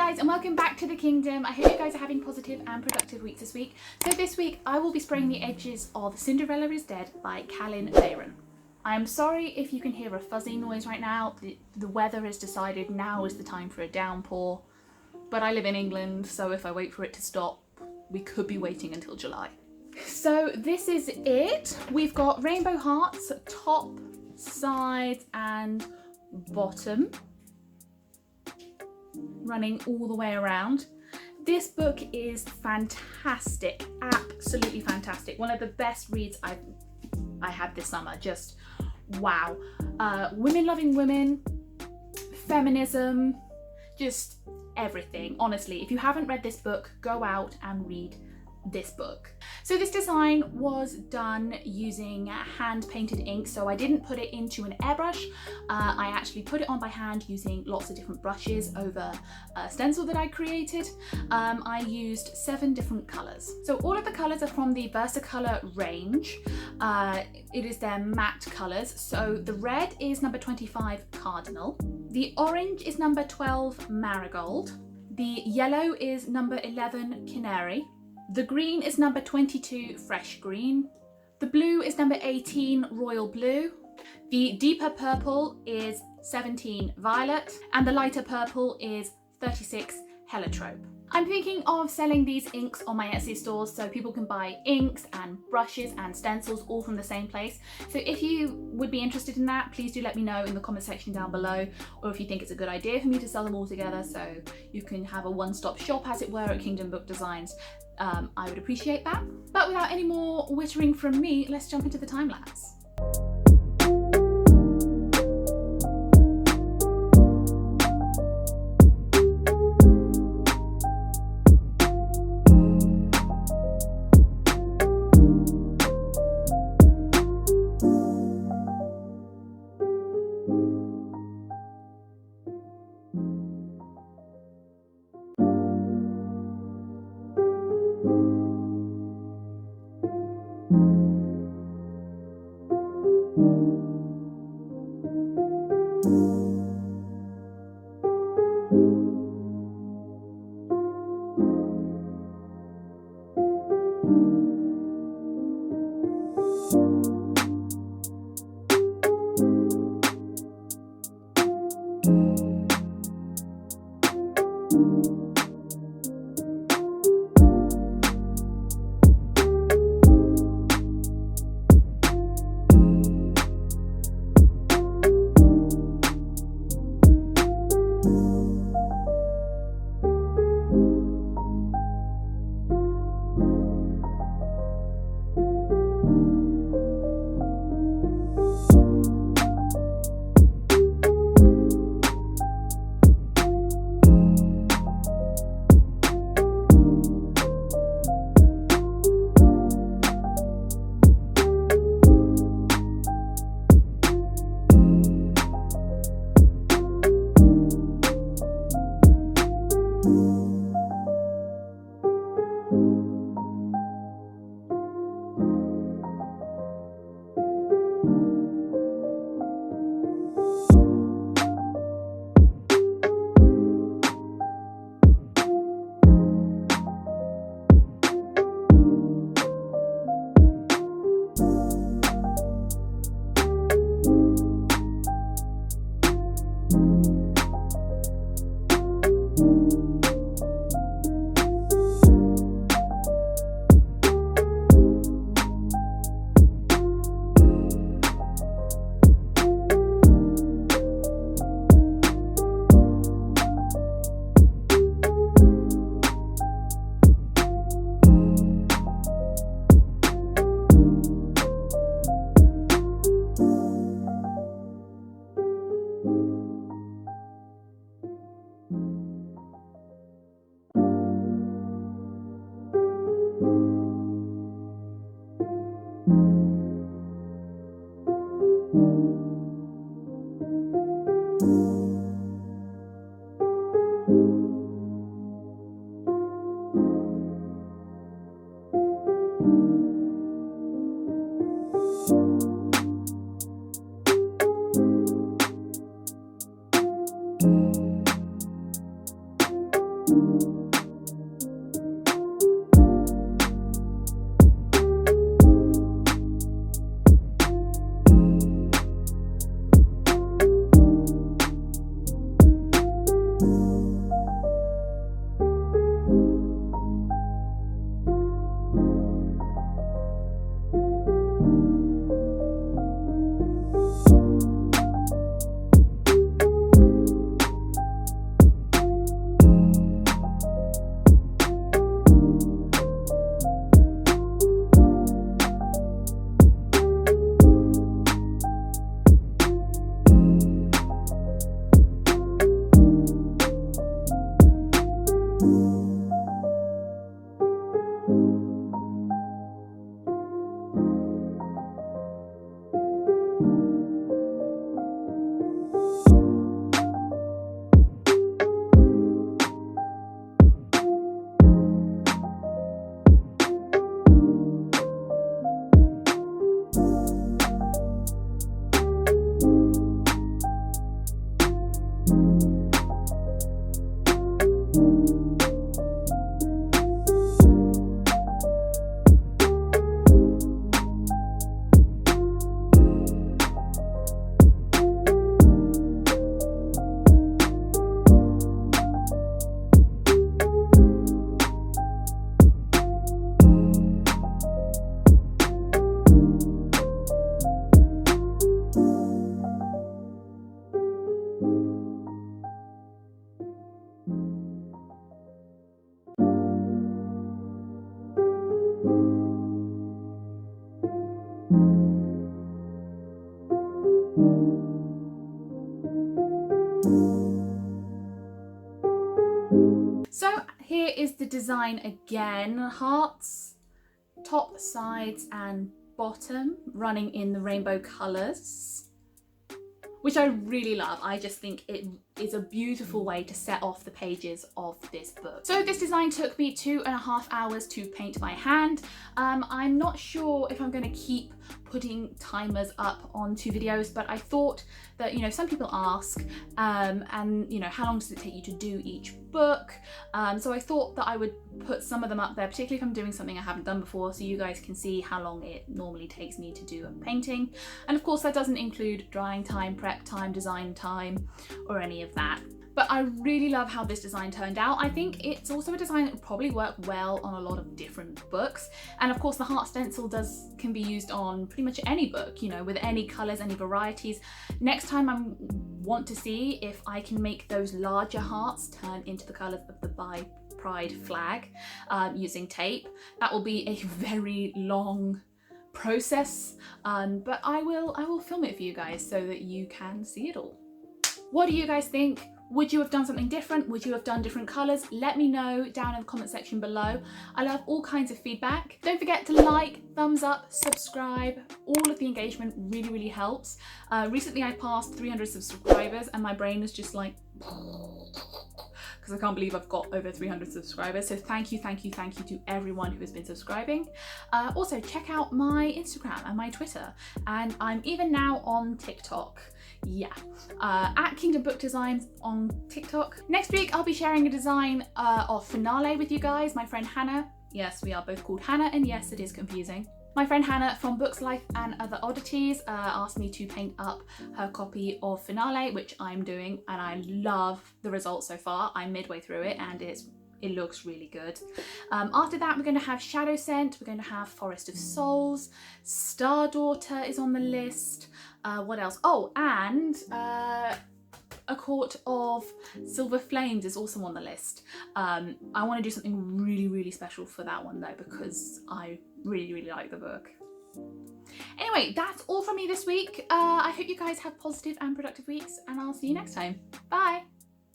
guys, and welcome back to the kingdom. I hope you guys are having positive and productive weeks this week. So this week I will be spraying the edges of Cinderella is Dead by Kalynn Bayron. I am sorry if you can hear a fuzzy noise right now. The weather has decided now is the time for a downpour, but I live in England, so if I wait for it to stop, we could be waiting until July. So this is it. We've got rainbow hearts, top, sides and bottom, running all the way around. This book is fantastic, absolutely fantastic. One of the best reads I had this summer. Just wow. Women loving women, feminism, just everything. Honestly, if you haven't read this book, go out and read this book. So this design was done using hand painted ink, so I didn't put it into an airbrush. I actually put it on by hand using lots of different brushes over a stencil that I created. I used 7 different colours. So all of the colours are from the Versacolor range. It is their matte colours. So the red is number 25 Cardinal. The orange is number 12 Marigold. The yellow is number 11 Canary. The green is number 22 Fresh Green. The blue is number 18 Royal Blue. The deeper purple is 17 Violet. And the lighter purple is 36 Heliotrope. I'm thinking of selling these inks on my Etsy stores so people can buy inks and brushes and stencils all from the same place. So if you would be interested in that, please do let me know in the comment section down below, or if you think it's a good idea for me to sell them all together so you can have a one-stop shop, as it were, at Kingdom Book Designs. I would appreciate that. But without any more wittering from me, let's jump into the time lapse. So here is the design again. Hearts, top, sides and bottom, running in the rainbow colours, which I really love. I just think it is a beautiful way to set off the pages of this book. So this design took me 2.5 hours to paint by hand. I'm not sure if I'm going to keep putting timers up on 2 videos, but I thought that, you know, some people ask, and you know, how long does it take you to do each book? So I thought that I would put some of them up there, particularly if I'm doing something I haven't done before, so you guys can see how long it normally takes me to do a painting. And of course that doesn't include drying time, prep time, design time, or any of that. But I really love how this design turned out. I think it's also a design that would probably work well on a lot of different books. And of course the heart stencil can be used on pretty much any book, you know, with any colours, any varieties. Next time I want to see if I can make those larger hearts turn into the colours of the Pride flag using tape. That will be a very long process, but I will film it for you guys so that you can see it all. What do you guys think? Would you have done something different? Would you have done different colours? Let me know down in the comment section below. I love all kinds of feedback. Don't forget to like, thumbs up, subscribe. All of the engagement really, really helps. Recently I passed 300 subscribers and my brain is just like, because I can't believe I've got over 300 subscribers. So thank you to everyone who has been subscribing. Also check out my Instagram and my Twitter, and I'm even now on TikTok. Yeah, at Kingdom Book Designs on TikTok. Next week I'll be sharing a design of Finale with you guys. My friend Hannah, yes, we are both called Hannah, and yes, it is confusing. My friend Hannah from Books, Life and Other Oddities asked me to paint up her copy of Finale, which I'm doing, and I love the results so far. I'm midway through it and it looks really good. After that we're going to have Shadow Scent, we're going to have Forest of Souls, Star Daughter is on the list. What else? Oh, and A Court of Silver Flames is also on the list. I want to do something really, really special for that one though, because I really, really like the book. Anyway, that's all from me this week. I hope you guys have positive and productive weeks, and I'll see you next time. Bye!